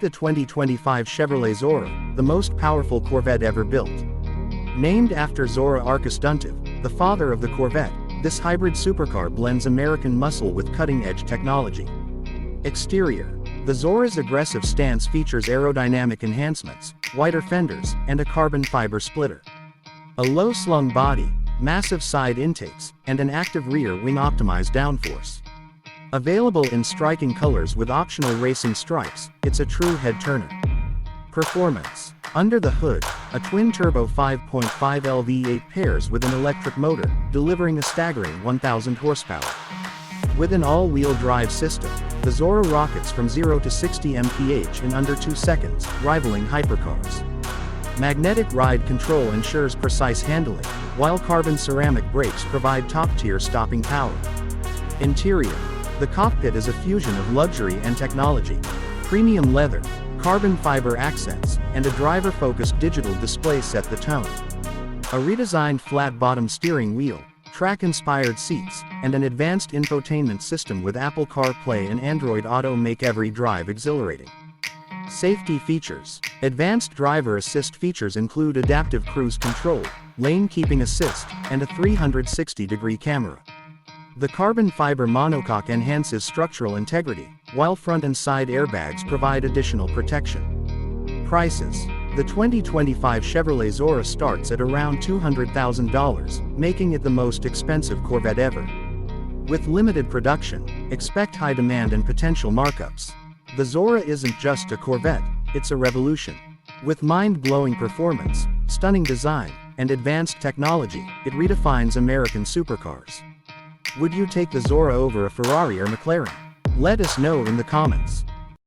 the 2025 Chevrolet Zora, the most powerful Corvette ever built. Named after Zora Archistuntiv, the father of the Corvette, this hybrid supercar blends American muscle with cutting-edge technology. Exterior. The Zora's aggressive stance features aerodynamic enhancements, wider fenders, and a carbon fiber splitter. A low-slung body, massive side intakes, and an active rear wing optimized downforce. Available in striking colors with optional racing stripes, it's a true head-turner. Performance. Under the hood, a twin-turbo 5.5L V8 pairs with an electric motor, delivering a staggering 1,000 horsepower. With an all-wheel drive system, the Zora rockets from 0 to 60 mph in under 2 seconds, rivaling hypercars. Magnetic ride control ensures precise handling, while carbon ceramic brakes provide top-tier stopping power. Interior. The cockpit is a fusion of luxury and technology. Premium leather, carbon fiber accents, and a driver-focused digital display set the tone. A redesigned flat-bottom steering wheel, track-inspired seats, and an advanced infotainment system with Apple CarPlay and Android Auto make every drive exhilarating. Safety features. Advanced driver assist features include adaptive cruise control, lane keeping assist, and a 360-degree camera. The carbon fiber monocoque enhances structural integrity, while front and side airbags provide additional protection. Prices. The 2025 Chevrolet Zora starts at around $200,000, making it the most expensive Corvette ever. With limited production, expect high demand and potential markups. The Zora isn't just a Corvette, it's a revolution. With mind-blowing performance, stunning design, and advanced technology, it redefines American supercars. Would you take the Zora over a Ferrari or McLaren? Let us know in the comments.